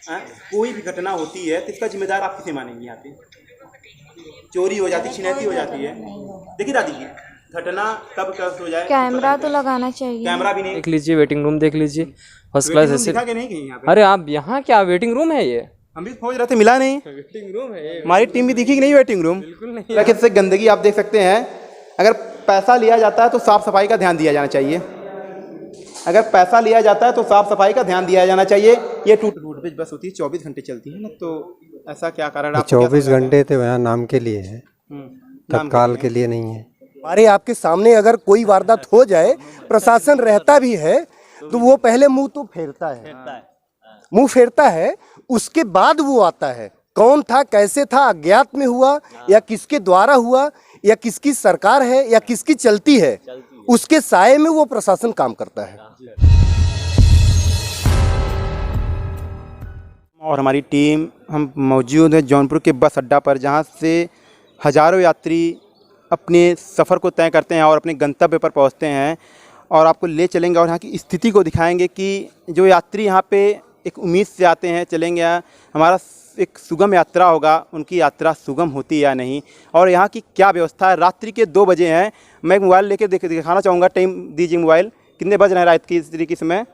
कोई भी घटना होती है तो इसका जिम्मेदार आप किसे मानेंगे? यहाँ पे चोरी हो जाती, छिनैती हो जाती है। देखिए दादी जी, घटना कब कब हो जाए, कैमरा तो लगाना चाहिए। कैमरा भी नहीं। देख लीजिए, वेटिंग रूम देख लीजिए, फर्स्ट क्लास ऐसे। दिखा के नहीं कहीं यहाँ पे? अरे आप यहाँ क्या वेटिंग रूम है ये? हम भी खोज रहे थे, मिला नहीं। वेटिंग रूम है ये? हमारी टीम भी दिखी कि नहीं वेटिंग रूम? बिल्कुल नहीं। कैसे गंदगी आप देख सकते हैं। अगर पैसा लिया जाता है तो साफ सफाई का ध्यान दिया जाना चाहिए। अगर पैसा लिया जाता है तो साफ सफाई का ध्यान दिया जाना चाहिए। ये रोडवेज बस होती है, 24 घंटे चलती है ना, तो ऐसा क्या कारण? आप 24 घंटे तो यहाँ नाम के लिए है, तत्काल के लिए नहीं है। हमारे आपके सामने अगर कोई वारदात हो जाए, प्रशासन रहता भी है तो वो पहले मुंह तो फेरता है, मुंह फेरता है, उसके बाद वो आता है। कौन था, कैसे था, अज्ञात में हुआ या किसके द्वारा हुआ या किसकी सरकार है या किसकी चलती है, उसके साये में वो प्रशासन काम करता है। और हमारी टीम, हम मौजूद हैं जौनपुर के बस अड्डा पर, जहाँ से हज़ारों यात्री अपने सफ़र को तय करते हैं और अपने गंतव्य पर पहुँचते हैं। और आपको ले चलेंगे और यहाँ की स्थिति को दिखाएंगे कि जो यात्री यहाँ पे एक उम्मीद से आते हैं, चलेंगे हमारा एक सुगम यात्रा होगा, उनकी यात्रा सुगम होती या नहीं, और यहाँ की क्या व्यवस्था है। रात्रि के 2 बजे हैं। मैं मोबाइल लेके दिखाना चाहूँगा, टाइम दीजिए मोबाइल, कितने बज रहे हैं रात की स्थिति की समय?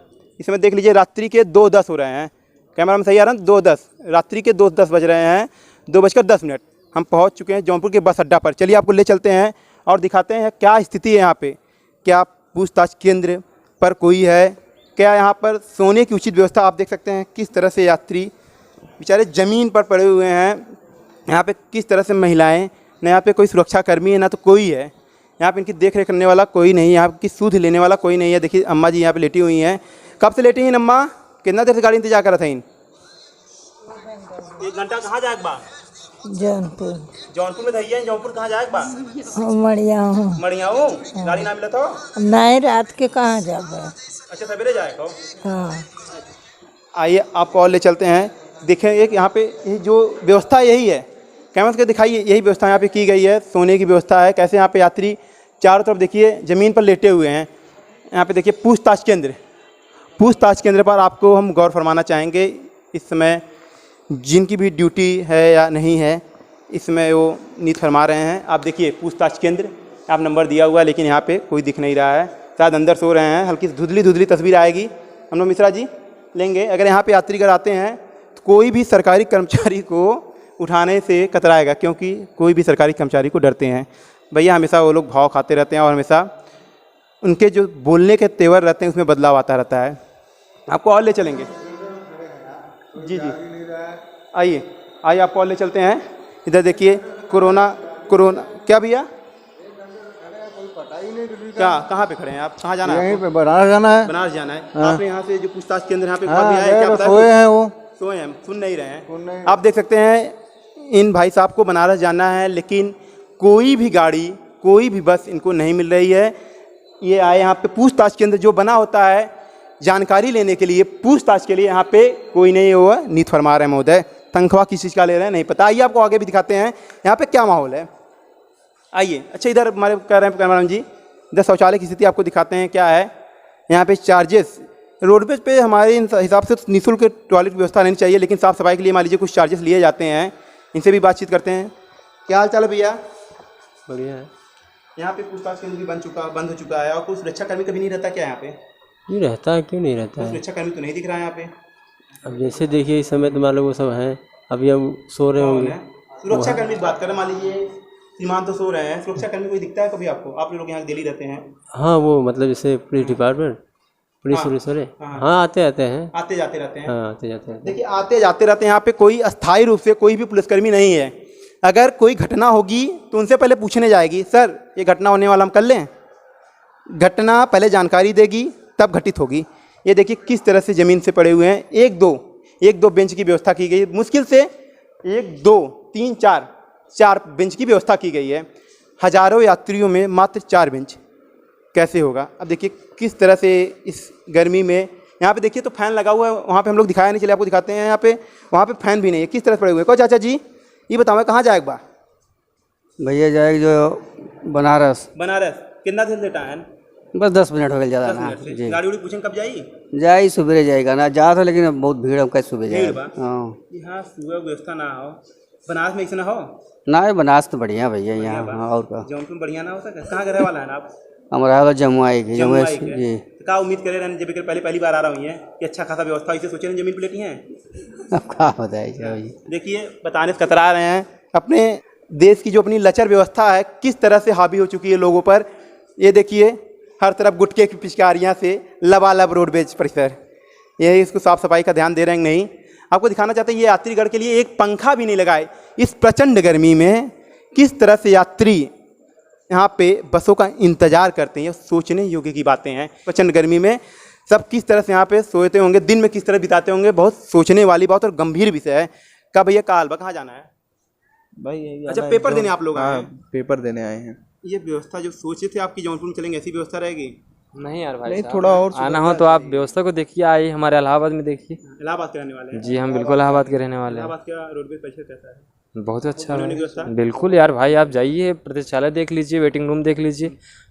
इस समय देख लीजिए, रात्रि के 2:10 हो रहे हैं। कैमरा में सही आ रहा है? 2:10, रात्रि के 2:10 बज रहे हैं, 2:10 हम पहुँच चुके हैं जौनपुर के बस अड्डा पर। चलिए आपको ले चलते हैं और दिखाते हैं क्या स्थिति है यहाँ पे। क्या पूछताछ केंद्र पर कोई है? क्या यहाँ पर सोने की उचित व्यवस्था? आप देख सकते हैं किस तरह से यात्री बेचारे ज़मीन पर पड़े हुए हैं। यहाँ पे किस तरह से महिलाएं, न यहाँ पे कोई सुरक्षाकर्मी है, ना तो कोई है यहाँ पे इनकी देख रेख करने वाला कोई नहीं है, यहाँ की सूद लेने वाला कोई नहीं है। देखिए अम्मा जी यहाँ पे लेटी हुई हैं। कब से लेटी हैं अम्मा? कितना देर से गाड़ी इंतजार कर रहा था इन? 1 घंटा। कहाँ जाए बा? जौनपुर। जौनपुर में धैया, जौनपुर कहाँ जाए बा? मड़िया हूँ। मड़िया हूँ। गाड़ी ना मिला था? नहीं, रात के कहाँ जाबे? अच्छा, सवेरे जाएगा। हाँ। आइए आपको और ले चलते हैं। देखें, एक यहाँ पे जो व्यवस्था यही है, कैमरा के दिखाइए, यही व्यवस्था यहाँ पे की गई है। सोने की व्यवस्था है। कैसे यहाँ पे यात्री चारों तरफ देखिए ज़मीन पर लेटे हुए हैं। यहाँ पे देखिए पूछताछ केंद्र, पूछताछ केंद्र पर आपको हम गौर फरमाना चाहेंगे। इस समय जिनकी भी ड्यूटी है या नहीं है, इस समय वो नीत फरमा रहे हैं। आप देखिए पूछताछ केंद्र, आप नंबर दिया हुआ है, लेकिन यहाँ पे कोई दिख नहीं रहा है। शायद अंदर सो रहे हैं। हल्की धुंधली धुंधली तस्वीर आएगी, हम लोग मिश्रा जी लेंगे। अगर यहाँ पे यात्रीगण आते हैं तो कोई भी सरकारी कर्मचारी को उठाने से कतराएगा, क्योंकि कोई भी सरकारी कर्मचारी को डरते हैं। भैया हमेशा वो लोग भाव खाते रहते हैं और हमेशा उनके जो बोलने के तेवर रहते हैं उसमें बदलाव आता रहता है। आपको और ले चलेंगे। जी जी, आइए आइए आपको और ले चलते हैं। इधर देखिए कोरोना क्या भैया, क्या कहाँ पे खड़े हैं आप? कहाँ जाना है? यहीं पे बनारस जाना है। बनारस जाना है। हाँ। आपने यहाँ से जो पूछताछ केंद्र यहाँ पे हाँ, सोए हैं, वो सोए हैं, सुन नहीं रहे हैं। आप देख सकते हैं इन भाई साहब को बनारस जाना है, लेकिन कोई भी गाड़ी, कोई भी बस इनको नहीं मिल रही है। ये आए यहाँ पे पूछताछ केंद्र जो बना होता है जानकारी लेने के लिए, पूछताछ के लिए, यहाँ पे कोई नहीं हुआ। नीत फरमा रहे हैं महोदय, तनख्वाह किस चीज़ का ले रहे हैं नहीं पता। आइए आपको आगे भी दिखाते हैं यहाँ पे क्या माहौल है। आइए। अच्छा, इधर हमारे कह रहे हैं कैमरामैन जी, इधर शौचालय की स्थिति आपको दिखाते हैं क्या है। यहाँ पे चार्जेस रोडवेज पे हमारे हिसाब से निःशुल्क टॉयलेट व्यवस्था रहनी चाहिए, लेकिन साफ़ सफाई के लिए मान लीजिए कुछ चार्जेस लिए जाते हैं। इनसे भी बातचीत करते हैं। क्या हाल चाल है भैया? बढ़िया है। यहाँ पे पूछताछ केंद्र भी बंद हो चुका है, और कोई सुरक्षाकर्मी कभी नहीं रहता क्या यहाँ पे? क्यों रहता है, क्यों नहीं रहता है? सुरक्षाकर्मी तो नहीं दिख रहा है यहाँ पे। अब जैसे देखिए इस समय तो मान लो वो सब हैं, अभी हम सो रहे होंगे। सुरक्षाकर्मी बात करें, मान लीजिए सीमांत तो सो रहे हैं, सुरक्षाकर्मी कोई दिखता है कभी आपको? आप लोग यहाँ दिल्ली रहते हैं। हाँ, वो मतलब जैसे पुलिस डिपार्टमेंट, पुलिस वाले, हाँ आते जाते हैं, आते जाते रहते हैं। हाँ आते जाते हैं। देखिए आते जाते रहते हैं। यहाँ पे कोई अस्थायी रूप से कोई भी पुलिसकर्मी नहीं है। अगर कोई घटना होगी तो उनसे पहले पूछने जाएगी, सर ये घटना होने वाला, हम कर लें? घटना पहले जानकारी देगी तब घटित होगी। ये देखिए किस तरह से ज़मीन से पड़े हुए हैं। एक दो बेंच की व्यवस्था की गई, मुश्किल से 1 2 3 4 बेंच की व्यवस्था की गई है। हज़ारों यात्रियों में मात्र 4 बेंच, कैसे होगा? अब देखिए किस तरह से इस गर्मी में, यहाँ पे देखिए तो फैन लगा हुआ है, वहाँ पे हम लोग दिखाया नहीं, चलिए आपको दिखाते हैं। यहाँ पे वहाँ पे फैन भी नहीं है, किस तरह से पड़े हुए हैं। कहो चाचा जी ये बताओ कहाँ जाएगा बा? भैया जाएगा जो बनारस। बनारस कितना दिन लेटा है? बस 10 मिनट हो गए ज़्यादा ना जी। गाड़ी उड़ी पूछें कब जाई? जाई सुबह जाएगा ना जा था लेकिन अब बहुत भीड़ है कैसे सुबह भीड़ जाएगा। बा? हाँ यहाँ सुबह व्यवस्था ना हो, बनारस में ऐसा ना हो, ना ये बनास तो बढ़िया भैया यहाँ। हाँ और का जौनपुर में बढ़िया ना हो सके। कहाँ का रहने वाला है ना आप? हमारा तो जम्मू आएगी जम्मू जमुई के? जी। तो क्या उम्मीद करे रहने जब पहली बार आ रहा हूँ ये कि अच्छा खासा व्यवस्था इसे सोचे जमीन प्लेटी हैं। अब क्या बताएगा भैया। देखिए बताने से कतरा रहे हैं, अपने देश की जो अपनी लचर व्यवस्था है किस तरह से हावी हो चुकी है लोगों पर। ये देखिए हर तरफ गुटखे की पिचकारियाँ से लबालब रोडवेज परिसर, ये इसको साफ सफाई का ध्यान दे रहे हैं नहीं। आपको दिखाना चाहते हैं ये यात्रीगढ़ के लिए एक पंखा भी नहीं लगाए इस प्रचंड गर्मी में। किस तरह से यात्री यहाँ पे बसों का इंतजार करते हैं, ये सोचने योग्य की बातें हैं। प्रचंड गर्मी में सब किस तरह से यहाँ पे सोते होंगे, दिन में किस तरह बिताते होंगे, बहुत सोचने वाली बात और गंभीर विषय है। का भैया काल बा कहाँ जाना है? भाई अच्छा पेपर देने आप लोग आए हैं? पेपर देने आए हैं। ये व्यवस्था जो सोचे थे आपकी जौनपुर में चलेंगे ऐसी व्यवस्था रहेगी? नहीं यार भाई नहीं, साहब, थोड़ा और आना हो तो आप व्यवस्था को देखिए, आइए हमारे इलाहाबाद में देखिए। इलाहाबाद के रहने वाले हैं? जी हम बिल्कुल इलाहाबाद के रहने वाले हैं। इलाहाबाद का रोडवेज परिसर कैसा है? बहुत अच्छा उन्होंने व्यवस्था? है बिल्कुल यार भाई, आप जाइए प्रतीक्षालय देख लीजिए, वेटिंग रूम देख लीजिए,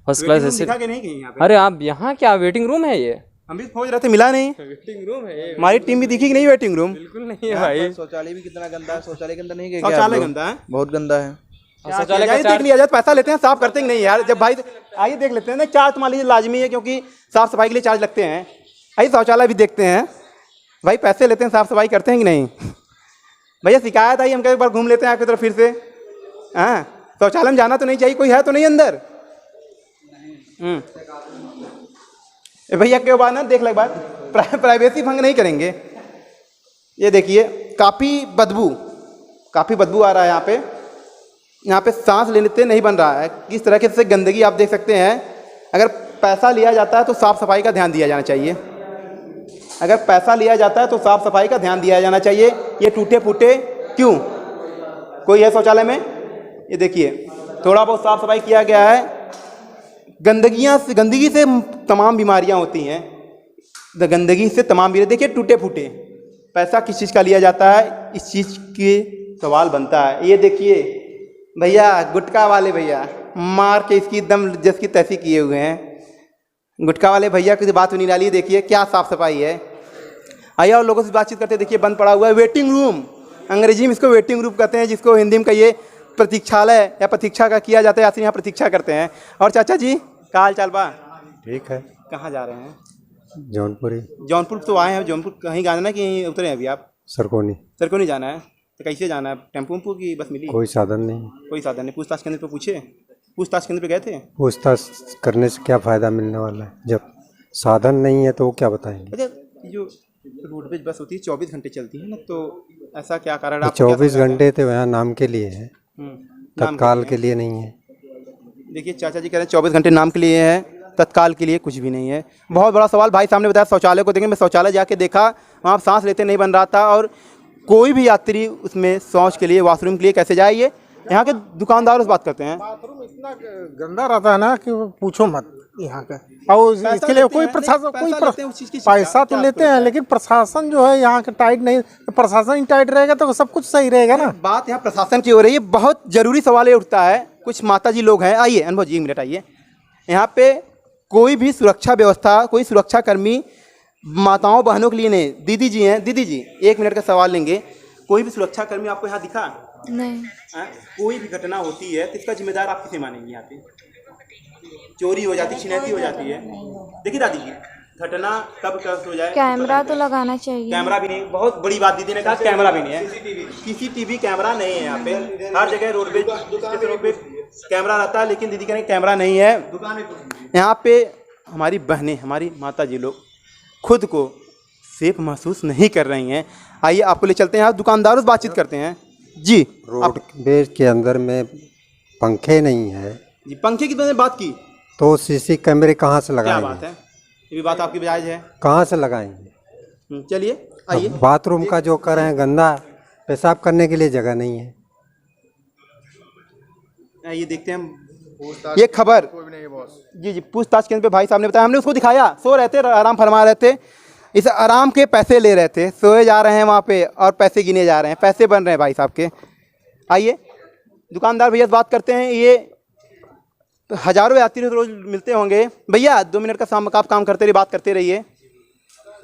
फर्स्ट क्लास वेटिंग रूम ऐसे। दिखा के नहीं कहीं यहाँ पे? अरे आप यहाँ क्या वेटिंग रूम है ये? हम भी खोज रहे थे मिला नहीं। वेटिंग रूम है ये? हमारी टीम भी दिखी कि नहीं वेटिंग रूम? बिल्कुल नहीं है भाई। शौचालय भी कितना गंदा है, शौचालय के अंदर नहीं गए क्या आप शौचालय लोग? गंदा है, बहुत गंदा है। शौचालय का देख लिया जाए, पैसा लेते हैं साफ करते हैं कि नहीं यार? जब भाई आइए देख लेते हैं ना, चार्ज मान लीजिए लाजमी है क्योंकि साफ सफाई के लिए चार्ज लगते हैं। आइए शौचालय भी देखते हैं, भाई पैसे लेते हैं साफ सफाई करते हैं कि नहीं? भैया शिकायत आई, हम कई बार घूम लेते हैं आपकी तरफ फिर से। हाँ शौचालय में जाना तो नहीं चाहिए, कोई है तो नहीं अंदर? भैया के बाद ना देख ले बात, प्राइवेसी भंग नहीं करेंगे। ये देखिए काफ़ी बदबू आ रहा है यहाँ पे सांस लेने से नहीं बन रहा है। किस तरह से गंदगी आप देख सकते हैं। अगर पैसा लिया जाता है तो साफ़ सफाई का ध्यान दिया जाना चाहिए। अगर पैसा लिया जाता है तो साफ़ सफाई का ध्यान दिया जाना चाहिए। ये टूटे फूटे क्यों? कोई है शौचालय में? ये देखिए थोड़ा बहुत साफ़ सफाई किया गया है। गंदगी से तमाम बीमारियां होती हैं, गंदगी से तमाम बीमारियां। देखिए टूटे फूटे, पैसा किस चीज़ का लिया जाता है, इस चीज़ के सवाल बनता है। ये देखिए भैया गुटखा वाले भैया मार के इसकी एकदम जिसकी तैसी किए हुए हैं। गुटखा वाले भैया की बात नहीं डालिए, देखिए क्या साफ़ सफाई है। आइए और लोगों से बातचीत करते, देखिए बंद पड़ा हुआ है वेटिंग रूम। अंग्रेजी में इसको वेटिंग रूम कहते हैं, जिसको हिंदी में कहिए प्रतीक्षालय या प्रतीक्षा का किया जाता है। यात्री यहाँ प्रतीक्षा करते हैं। और चाचा जी का हाल चाल बा? ठीक है। कहाँ जा रहे हैं? जौनपुर ही। जौनपुर तो आए हैं, जौनपुर कहीं जाना है कि उतरे हैं अभी आप? सरकोनी। सरकोनी जाना है, तो कैसे जाना है? टेम्पो वेम्पो की बस मिली? कोई साधन नहीं। कोई साधन नहीं। पूछताछ केंद्र पे पूछे? पूछताछ केंद्र पे गए थे? पूछताछ करने से क्या फ़ायदा मिलने वाला है जब साधन नहीं है तो वो क्या बताएंगे। अच्छा जो रोडवेज बस होती है 24 घंटे चलती है ना, तो ऐसा क्या कारण? 24 घंटे तो यहाँ नाम के लिए है, तत्काल के लिए नहीं है। देखिए चाचा जी कह रहे हैं 24 घंटे नाम के लिए है, तत्काल के लिए कुछ भी नहीं है। बहुत बड़ा सवाल भाई सामने बताया। शौचालय को देखें, मैं शौचालय जाके देखा, वहाँ सांस लेते नहीं बन रहा था। और कोई भी यात्री उसमें शौच के लिए, वॉशरूम के लिए कैसे जाए? ये यहाँ के दुकानदारों से बात करते हैं। बाथरूम इतना गंदा रहता है ना कि पूछो मत यहाँ का। और इसके लिए कोई प्रशासन, पैसा तो लेते हैं लेकिन प्रशासन जो है यहाँ का टाइट नहीं। प्रशासन ही टाइट रहेगा तो सब कुछ सही रहेगा ना। बात यहाँ प्रशासन की हो रही है। बहुत जरूरी सवाल ये उठता है। कुछ माता जी लोग हैं, आइए अनुभव जी 1 मिनट आइए। यहाँ पे कोई भी सुरक्षा व्यवस्था, कोई सुरक्षा कर्मी माताओं बहनों के लिए नहीं। दीदी जी हैं, दीदी जी 1 मिनट का सवाल लेंगे। कोई भी सुरक्षा कर्मी आपको यहाँ दिखा? नहीं। कोई भी घटना होती है तो इसका जिम्मेदार आप किसे मानेंगे? यहाँ पे चोरी हो जाती, छिनैती हो जाती है। देखिए दादी जी घटना कब हो जाए? कैमरा तो लगाना चाहिए। कैमरा भी नहीं, बहुत बड़ी बात दीदी ने कहा, कैमरा भी नहीं है। सीसीटीवी कैमरा नहीं है यहाँ पे। हर जगह रोडवेज स्टेशनों पे कैमरा रहता है, लेकिन दीदी कह रहे कैमरा नहीं है। यहाँ पे हमारी बहनें, हमारी माता जी लोग खुद को सेफ महसूस नहीं कर रही हैं। आइए आपको ले चलते हैं, यहाँ दुकानदारों से बातचीत करते हैं। जी रोडवेज के अंदर में पंखे नहीं है जी। पंखे की मैंने बात की तो सीसी कैमरे कहाँ से क्या लगाएंगे? बात है? ये भी बात आपकी जायज़ है। कहाँ से लगाएंगे? चलिए आइए। बाथरूम का जो कर रहे हैं गंदा, पेशाब करने के लिए जगह नहीं है। ये देखते हैं ये खबर जी पूछताछ केंद्र पे भाई साहब ने बताया। हमने उसको दिखाया, सो रहे थे, आराम फरमा रहे थे। इस आराम के पैसे ले रहे थे, सोए जा रहे हैं वहाँ पे और पैसे गिने जा रहे हैं, पैसे बन रहे हैं भाई साहब के। आइए दुकानदार भैया से बात करते हैं। ये तो हज़ारों यात्री रोज मिलते होंगे। भैया 2 मिनट का आप काम करते रहिए, बात करते रहिए।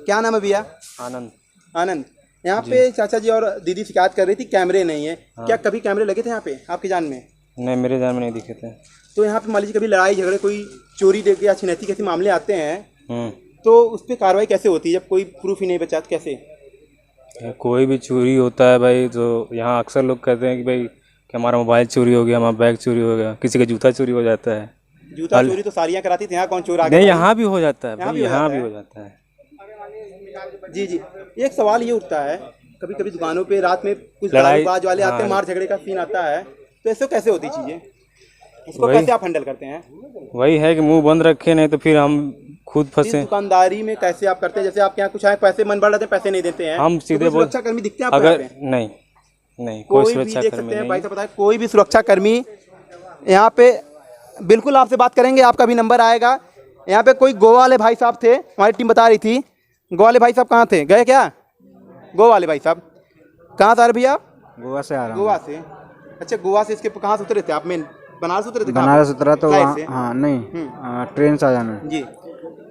क्या नाम है भैया? आनंद। आनंद। यहाँ पे चाचा जी और दीदी शिकायत कर रही थी कैमरे नहीं है। क्या कभी कैमरे लगे थे यहाँ पे आपकी जान में? नहीं, मेरे जान में नहीं दिखे थे। तो यहाँ पे मान लीजिए कभी लड़ाई झगड़े, कोई चोरी दे या छिनैती कैसे मामले आते हैं तो उस पर कार्रवाई कैसे होती है जब कोई प्रूफ ही नहीं बचा? तो कैसे? कोई भी चोरी होता है भाई तो यहाँ अक्सर लोग कहते हैं कि भाई कि हमारा मोबाइल चोरी हो गया, हमारा बैग चोरी हो गया, किसी का जूता चोरी हो जाता है। जूता चोरी तो सारियाँ कराती थी, यहाँ कौन चोर आ गया? नहीं, यहाँ भी हो जाता है, यहाँ भी हो जाता है। जी जी, एक सवाल ये उठता है, कभी कभी दुकानों पे रात में कुछ लड़ाईबाज वाले आते हैं, मार झगड़े का सीन आता है, तो ऐसे कैसे होती चीजें? इसको कैसे आप हैंडल करते हैं? वही है कि मुंह बंद रखे, नहीं तो फिर हम खुद फंसे। दुकानदारी में कैसे आप करते हैं? जैसे आपके यहाँ कुछ आए पैसे मन बढ़ जाते हैं, पैसे नहीं देते हैं, हम सीधे सुरक्षा कर्मी दिखते हैं अगर नहीं नहीं कोई सुरक्षा कर्मी नहीं। भाई साहब बताए, कोई भी सुरक्षा कर्मी यहाँ पे बिल्कुल आपसे बात करेंगे, आपका भी नंबर आएगा। यहाँ पे कोई गोवा वाले भाई साहब थे, हमारी टीम बता रही थी। गोवा वाले भाई साहब कहाँ थे? गए क्या? गोवा वाले भाई साहब कहाँ से आ रहे भैया आप? गोवा से आ रहा हूँ। गोवा से? अच्छा, गोवा से इसके कहाँ से उतरे थे आप? मेन बनारस उतरे थे? बनारस उतरा तो हाँ नहीं, ट्रेन से आ जाना जी।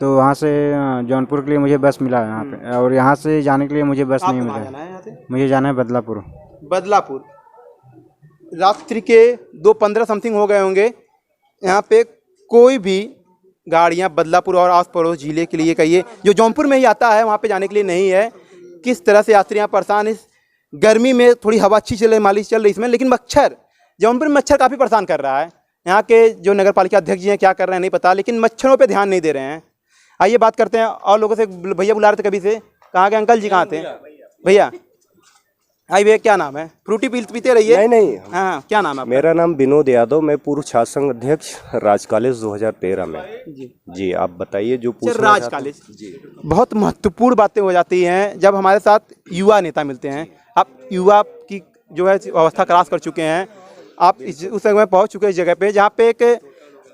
तो वहाँ से जौनपुर के लिए मुझे बस मिला यहाँ पे, और यहाँ से जाने के लिए मुझे बस नहीं मिला। मुझे जाना है बदलापुर। बदलापुर रात्रि के 2:15 समथिंग हो गए होंगे। यहाँ पे कोई भी गाड़ियाँ बदलापुर और आस पड़ोस जिले के लिए कहिए जो जौनपुर में ही आता है वहाँ पे जाने के लिए नहीं है। किस तरह से यात्रियाँ परेशान, इस गर्मी में थोड़ी हवा अच्छी चल रही इसमें, लेकिन मच्छर, जौनपुर में मच्छर काफ़ी परेशान कर रहा है। यहाँ के जो नगर पालिका अध्यक्ष जी हैं क्या कर रहे हैं नहीं पता, लेकिन मच्छरों पे ध्यान नहीं दे रहे हैं। आइए बात करते हैं और लोगों से। भैया बुला रहे थे कभी से, कहाँ के अंकल जी? कहाँ थे भैया? आई भैया क्या नाम है? फ्रूटी पीते रहिए। नहीं हाँ, क्या नाम है? मेरा नाम विनोद यादव, मैं पूर्व छात्र संघ अध्यक्ष राज कॉलेज 2013 में। जी आप बताइए जो राज कॉलेज। बहुत महत्वपूर्ण बातें हो जाती हैं जब हमारे साथ युवा नेता मिलते हैं। आप युवा की जो है अवस्था क्रॉस कर चुके हैं, आप उस जगह में पहुंच चुके हैं, इस जगह पे जहाँ पे एक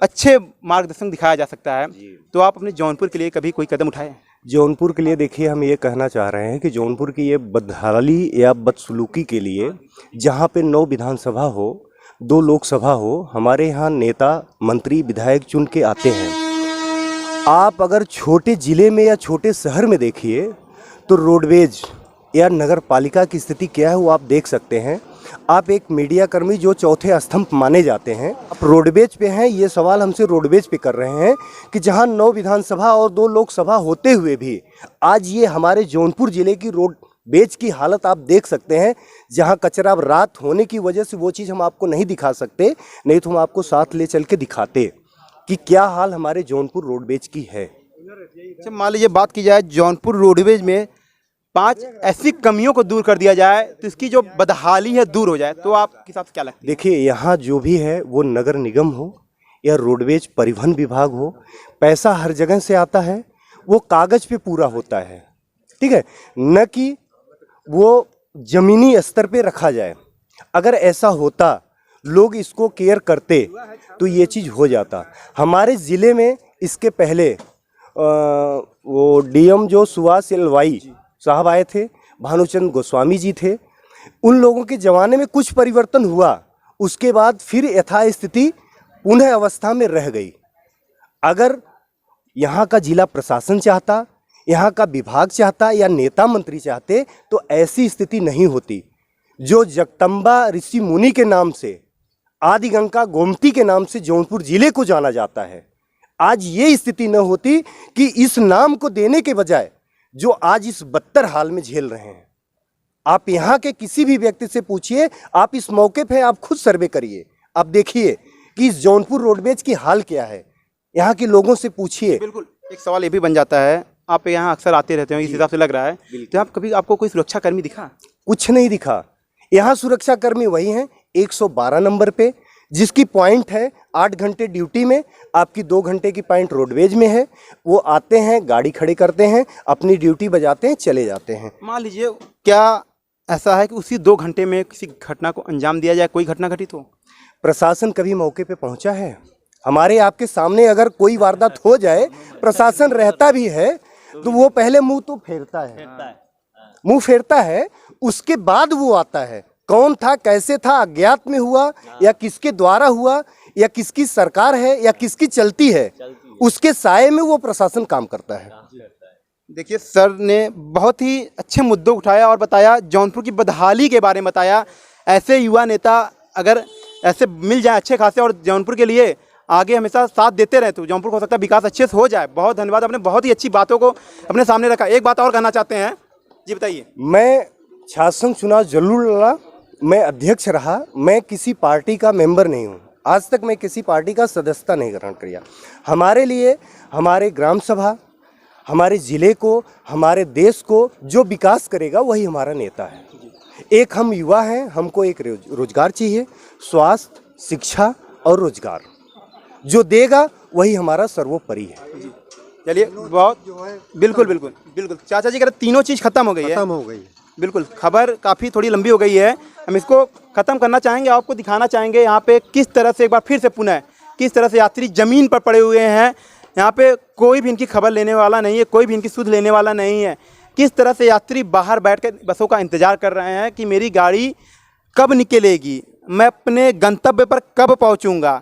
अच्छे मार्गदर्शन दिखाया जा सकता है। तो आप अपने जौनपुर के लिए कभी कोई कदम उठाए? जौनपुर के लिए देखिए, हम ये कहना चाह रहे हैं कि जौनपुर की ये बदहाली या बदसलूकी के लिए जहाँ पे 9 विधानसभा हो, 2 लोकसभा हो, हमारे यहाँ नेता मंत्री विधायक चुन के आते हैं। आप अगर छोटे ज़िले में या छोटे शहर में देखिए तो रोडवेज या नगर पालिका की स्थिति क्या है वो आप देख सकते हैं। आप एक मीडिया कर्मी जो चौथे स्तंभ माने जाते हैं, आप रोडवेज पे हैं। ये सवाल हमसे रोडवेज पे कर रहे हैं कि जहां 9 विधानसभा और 2 लोकसभा होते हुए भी आज ये हमारे जौनपुर ज़िले की रोडवेज की हालत आप देख सकते हैं। जहां कचरा रात होने की वजह से वो चीज़ हम आपको नहीं दिखा सकते, नहीं तो हम आपको साथ ले चल के दिखाते कि क्या हाल हमारे जौनपुर रोडवेज की है। अच्छा, मान लीजिए बात की जाए जौनपुर रोडवेज में 5 ऐसी कमियों को दूर कर दिया जाए तो इसकी जो बदहाली है दूर हो जाए, तो आपके हिसाब से क्या लगता है? देखिए, यहाँ जो भी है वो नगर निगम हो या रोडवेज परिवहन विभाग हो, पैसा हर जगह से आता है, वो कागज़ पे पूरा होता है, ठीक है, न कि वो ज़मीनी स्तर पे रखा जाए। अगर ऐसा होता, लोग इसको केयर करते तो ये चीज़ हो जाता। हमारे ज़िले में इसके पहले वो डीएम जो सुभाष एलवाई साहब आए थे, भानुचंद गोस्वामी जी थे, उन लोगों के ज़माने में कुछ परिवर्तन हुआ, उसके बाद फिर यथास्थिति पुनः अवस्था में रह गई। अगर यहाँ का जिला प्रशासन चाहता, यहाँ का विभाग चाहता या नेता मंत्री चाहते तो ऐसी स्थिति नहीं होती। जो जगदम्बा ऋषि मुनि के नाम से, आदि गंगा गोमती के नाम से जौनपुर जिले को जाना जाता है, आज ये स्थिति न होती कि इस नाम को देने के बजाय जो आज इस बदतर हाल में झेल रहे हैं। आप यहाँ के किसी भी व्यक्ति से पूछिए, आप इस मौके पे आप खुद सर्वे करिए, आप देखिए कि इस जौनपुर रोडवेज की हाल क्या है, यहाँ के लोगों से पूछिए। बिल्कुल, एक सवाल ये भी बन जाता है, आप यहाँ अक्सर आते रहते हो, इस हिसाब से लग रहा है, तो आप कभी आपको कोई सुरक्षा कर्मी दिखा? कुछ नहीं दिखा। यहाँ सुरक्षा कर्मी वही हैं 112 नंबर पे, जिसकी पॉइंट है 8 घंटे ड्यूटी में, आपकी 2 घंटे की पॉइंट रोडवेज में है। वो आते हैं, गाड़ी खड़ी करते हैं, अपनी ड्यूटी बजाते हैं, चले जाते हैं। मान लीजिए क्या ऐसा है कि उसी 2 घंटे में किसी घटना को अंजाम दिया जाए, कोई घटना घटित हो? प्रशासन कभी मौके पे पहुंचा है? हमारे आपके सामने अगर कोई वारदात हो जाए, प्रशासन रहता भी है तो वो पहले मुंह तो फेरता है, मुंह फेरता है, उसके बाद वो आता है। कौन था, कैसे था, अज्ञात में हुआ या किसके द्वारा हुआ या किसकी सरकार है या किसकी चलती है, उसके साये में वो प्रशासन काम करता है। देखिए सर ने बहुत ही अच्छे मुद्दों उठाया और बताया, जौनपुर की बदहाली के बारे में बताया। ऐसे युवा नेता अगर ऐसे मिल जाए अच्छे खासे और जौनपुर के लिए आगे हमेशा साथ देते रहे तो जौनपुर को हो सकता है विकास अच्छे से हो जाए। बहुत धन्यवाद, आपने बहुत ही अच्छी बातों को अपने सामने रखा। एक बात और कहना चाहते हैं जी, बताइए। मैं छात्र संघ चुनाव जरूर लड़ा, मैं अध्यक्ष रहा, मैं किसी पार्टी का मेंबर नहीं हूँ, आज तक मैं किसी पार्टी का सदस्यता नहीं ग्रहण किया। हमारे लिए हमारे ग्राम सभा, हमारे ज़िले को, हमारे देश को जो विकास करेगा वही हमारा नेता है। एक हम युवा हैं, हमको एक रोजगार चाहिए, स्वास्थ्य, शिक्षा और रोजगार जो देगा वही हमारा सर्वोपरि है। चलिए बहुत बिल्कुल बिल्कुल बिल्कुल चाचा जी कह रहे तीनों चीज़ खत्म हो गई है। खत्म हो गई। बिल्कुल, खबर काफ़ी थोड़ी लंबी हो गई है, हम इसको ख़त्म करना चाहेंगे, आपको दिखाना चाहेंगे यहाँ पे किस तरह से, एक बार फिर से पुनः किस तरह से यात्री ज़मीन पर पड़े हुए हैं। यहाँ पे कोई भी इनकी खबर लेने वाला नहीं है, कोई भी इनकी सुध लेने वाला नहीं है। किस तरह से यात्री बाहर बैठ कर बसों का इंतज़ार कर रहे हैं कि मेरी गाड़ी कब निकलेगी, मैं अपने गंतव्य पर कब पहुँचूँगा।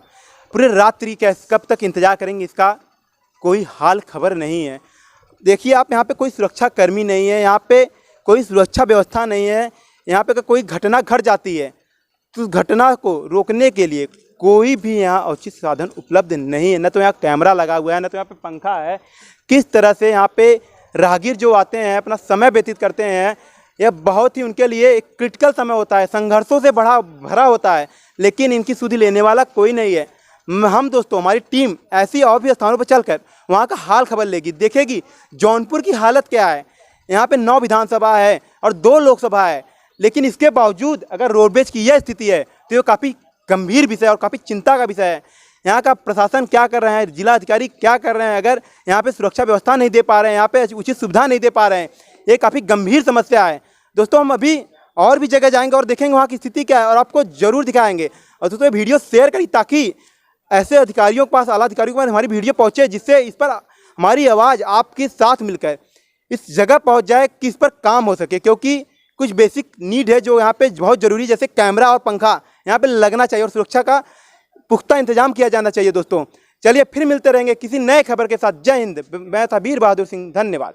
पूरे रात्रि कब तक इंतज़ार करेंगे, इसका कोई हाल खबर नहीं है। देखिए आप, यहाँ पे कोई सुरक्षा कर्मी नहीं है, यहाँ पे कोई सुरक्षा व्यवस्था नहीं है। यहाँ पे कोई घटना घट जाती है तो उस घटना को रोकने के लिए कोई भी यहाँ उचित साधन उपलब्ध नहीं है। न तो यहाँ कैमरा लगा हुआ है, न तो यहाँ पे पंखा है। किस तरह से यहाँ पे राहगीर जो आते हैं अपना समय व्यतीत करते हैं, यह बहुत ही उनके लिए एक क्रिटिकल समय होता है, संघर्षों से भरा होता है, लेकिन इनकी सुधि लेने वाला कोई नहीं है। हम दोस्तों, हमारी टीम ऐसी और भी स्थानों पर चलकर वहाँ का हाल खबर लेगी, देखेगी जौनपुर की हालत क्या है। यहाँ पे 9 विधानसभा है और 2 लोकसभा है, लेकिन इसके बावजूद अगर रोडवेज की यह स्थिति है तो ये काफ़ी गंभीर विषय और काफ़ी चिंता का विषय है। यहाँ का प्रशासन क्या कर रहे हैं, जिला अधिकारी क्या कर रहे हैं, अगर यहाँ पे सुरक्षा व्यवस्था नहीं दे पा रहे हैं, यहाँ पे उचित सुविधा नहीं दे पा रहे हैं, ये काफ़ी गंभीर समस्या है। दोस्तों हम अभी और भी जगह जाएंगे और देखेंगे वहाँ की स्थिति क्या है और आपको ज़रूर दिखाएंगे। और दोस्तों वीडियो शेयर करिए ताकि ऐसे अधिकारियों के पास, आला अधिकारियों के पास हमारी वीडियो पहुँचे, जिससे इस पर हमारी आवाज़ आपके साथ मिलकर इस जगह पहुँच जाए कि इस पर काम हो सके। क्योंकि कुछ बेसिक नीड है जो यहाँ पे बहुत ज़रूरी, जैसे कैमरा और पंखा यहाँ पे लगना चाहिए और सुरक्षा का पुख्ता इंतजाम किया जाना चाहिए। दोस्तों चलिए फिर मिलते रहेंगे किसी नए खबर के साथ। जय हिंद, मैं था वीर बहादुर सिंह, धन्यवाद।